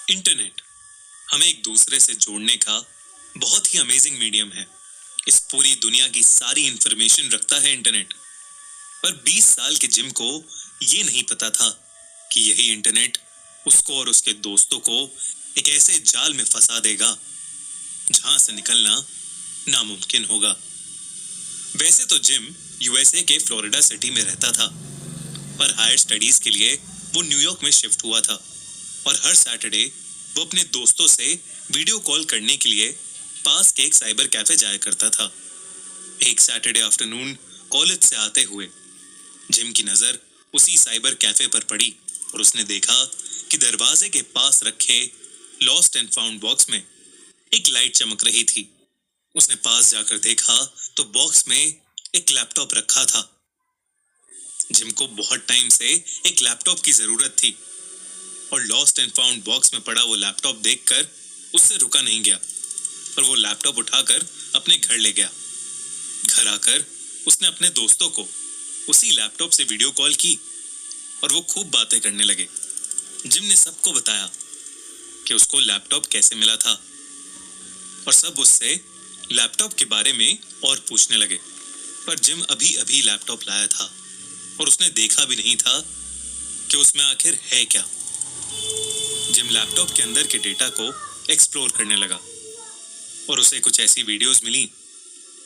Internet हमें एक दूसरे से जोड़ने का बहुत ही अमेजिंग मीडियम है। इस पूरी दुनिया की सारी इंफॉर्मेशन रखता है इंटरनेट। पर 20 साल के जिम को ये नहीं पता था कि यही इंटरनेट उसको और उसके दोस्तों को एक ऐसे जाल में फंसा देगा जहां से निकलना नामुमकिन होगा। वैसे तो जिम यूएसए के फ्लोरिडा सिटी में रहता था, पर हायर स्टडीज के लिए वो न्यूयॉर्क में शिफ्ट हुआ था और हर सैटरडे वो अपने दोस्तों से वीडियो कॉल करने के लिए पास के एक साइबर कैफे जाया करता था। एक सैटरडे आफ्टरनून कॉलेज से आते हुए जिम की नजर उसी साइबर कैफे पर पड़ी और उसने देखा कि दरवाजे के पास रखे लॉस्ट एंड फाउंड बॉक्स में एक लाइट चमक रही थी। उसने पास जाकर देखा तो बॉक्स में एक लैपटॉप रखा था। जिम को बहुत टाइम से एक लैपटॉप की जरूरत थी और लॉस्ट एंड फाउंड बॉक्स में पड़ा वो लैपटॉप देखकर उससे रुका नहीं गया और वो लैपटॉप उठाकर अपने घर ले गया। घर आकर उसने अपने दोस्तों को उसी लैपटॉप से वीडियो कॉल की और वो खूब बातें करने लगे। जिम ने सबको बताया कि उसको लैपटॉप कैसे मिला था और सब उससे लैपटॉप के बारे में और पूछने लगे। पर जिम अभी अभी लैपटॉप लाया था और उसने देखा भी नहीं था कि उसमें आखिर है क्या। जिम लैपटॉप के अंदर के डेटा को एक्सप्लोर करने लगा और उसे कुछ ऐसी वीडियोस मिली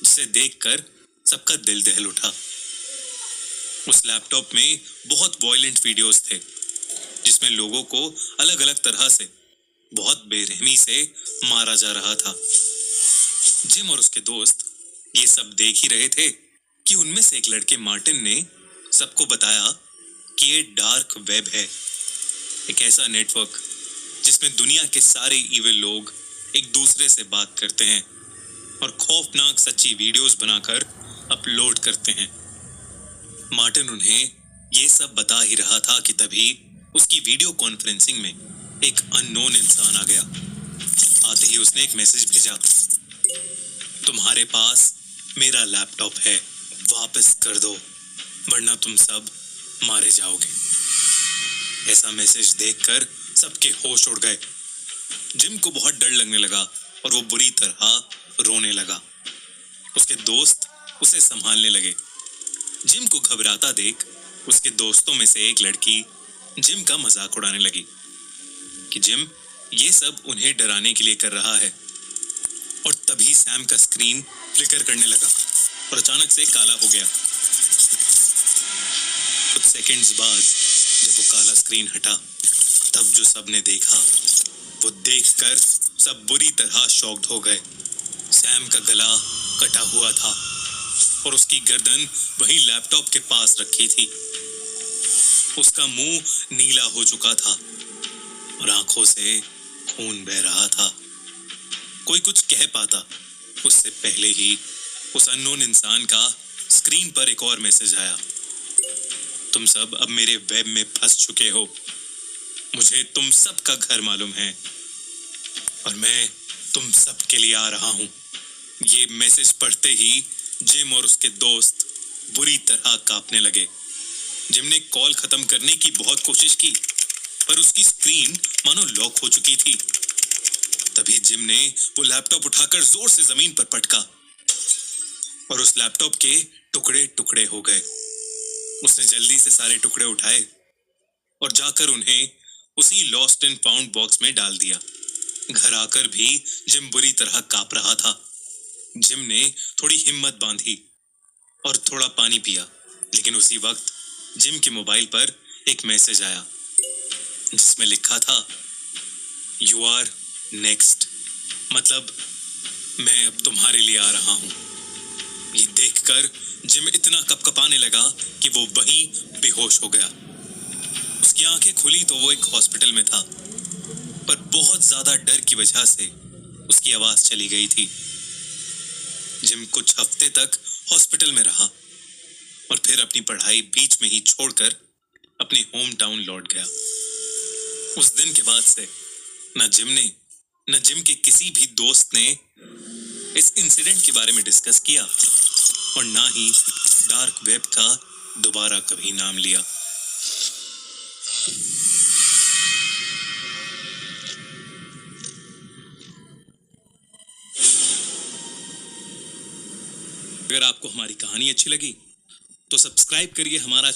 जिसे देखकर सबका दिल दहल उठा। उस लैपटॉप में बहुत वॉयलेंट वीडियोस थे जिसमें लोगों को अलग अलग तरह से बहुत बेरहमी से मारा जा रहा था। जिम और उसके दोस्त ये सब देख ही रहे थे कि उनमें से एक लड़के मार्टिन ने सबको बताया कि ये डार्क वेब है, एक ऐसा नेटवर्क जिसमें दुनिया के सारे इविल लोग एक दूसरे से बात करते हैं और खौफनाक सच्ची वीडियोस बनाकर अपलोड करते हैं। मार्टिन उन्हें ये सब बता ही रहा था कि तभी उसकी वीडियो कॉन्फ्रेंसिंग में एक अननोन इंसान आ गया। आते ही उसने एक मैसेज भेजा, तुम्हारे पास मेरा लैपटॉप है, वापस कर दो वरना तुम सब मारे जाओगे। ऐसा मैसेज देखकर सबके होश उड़ गए। जिम को बहुत डर लगने लगा और वो बुरी तरह रोने लगा। उसके दोस्त उसे संभालने लगे। जिम को घबराता देख उसके दोस्तों में से एक लड़की जिम का मजाक उड़ाने लगी कि जिम ये सब उन्हें डराने के लिए कर रहा है। और तभी सैम का स्क्रीन फ्लिकर करने लगा और अचानक से काला हो गया। कुछ सेकंड्स बाद जब वो काला स्क्रीन हटा तब जो सबने देखा वो देखकर सब बुरी तरह शॉक्ड हो गए। सैम का गला कटा हुआ था और उसकी गर्दन वही लैपटॉप के पास रखी थी। उसका मुंह नीला हो चुका था और आंखों से खून बह रहा था। कोई कुछ कह पाता उससे पहले ही उस अननोन इंसान का स्क्रीन पर एक और मैसेज आया, तुम सब अब मेरे वेब में फंस चुके हो, मुझे तुम सब का घर मालूम है और मैं तुम सब के लिए आ रहा हूं। ये मैसेज पढ़ते ही जिम और उसके दोस्त बुरी तरह कांपने लगे। जिम ने कॉल खत्म करने की बहुत कोशिश की पर उसकी स्क्रीन मानो लॉक हो चुकी थी। तभी जिम ने वो लैपटॉप उठाकर जोर से जमीन पर पटका और उस लैपटॉप के टुकड़े टुकड़े हो गए। उसने जल्दी से सारे टुकड़े उठाए और जाकर उन्हें उसी लॉस्ट एंड फाउंड बॉक्स में डाल दिया। घर आकर भी जिम बुरी तरह कांप रहा था। जिम ने थोड़ी हिम्मत बांधी और थोड़ा पानी पिया, लेकिन उसी वक्त जिम के मोबाइल पर एक मैसेज आया जिसमें लिखा था, यू आर नेक्स्ट, मतलब मैं अब तुम्हारे लिए आ रहा हूं। ये देखकर जिम इतना कपकपाने लगा कि वो वहीं बेहोश हो गया। उसकी आंखें खुली तो वो एक हॉस्पिटल में था, पर बहुत ज्यादा डर की वजह से उसकी आवाज चली गई थी। जिम कुछ हफ्ते तक हॉस्पिटल में रहा और फिर अपनी पढ़ाई बीच में ही छोड़कर अपने होम टाउन लौट गया। उस दिन के बाद से न जिम ने न जिम के किसी भी दोस्त ने इस इंसिडेंट के बारे में डिस्कस किया और ना ही डार्क वेब का दोबारा कभी नाम लिया। अगर आपको हमारी कहानी अच्छी लगी तो सब्सक्राइब करिए हमारा